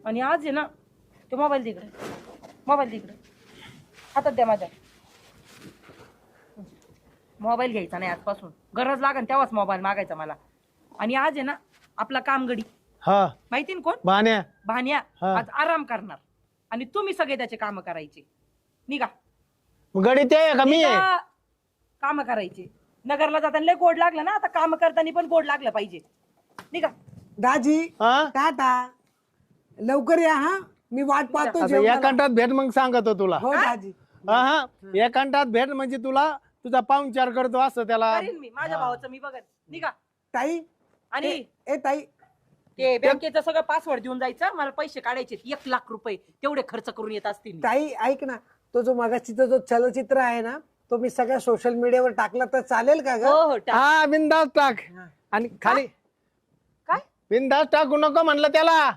आणि आज आहे ना ते मोबाईल तिकडे, मोबाईल तिकडे हातात द्या माझ्या. मोबाईल घ्यायचा नाही आजपासून, गरज लागेल तेव्हाच मोबाईल मागायचा मला. आणि आज आहे ना आपला कामगडी हा माहिती ना कोण, भान्या. भान्या. हा. आज आराम करणार आणि तुम्ही सगळे त्याचे काम करायचे. निघा गडी ते आहे का मी आहे? काम करायचे. नगरला जाताना लय गोड लागलं ना, आता काम करताना पण गोड लागलं पाहिजे. निघा. दाजी हा? टाटा, लवकर या हा, मी वाट पाहतो आता जेवणाला. एक घंटात भेट मग सांगतो तुला. हो दाजी. हा हा एक घंटात भेट म्हणजे तुला तुझा पाहुणचार करतो असं त्याला. करीन मी माझ्या भावाचं मी बघत. निघा. ताई आणि ए ताई, ते बँकेचं सगळं पासवर्ड देऊन जायचं. मला पैसे काढायचे 1,00,000 रुपये तेवढे खर्च करून येत असतील मी. ताई ऐक ना, तो जो मगाशीचा जो चलचित्र आहे ना, तो मी सगळ्या सोशल मीडियावर टाकला तर चालेल का ग? हो हो टाक. हा बिंदास टाक. आणि खाली काय बिंदास टाकू नको म्हणलं त्याला.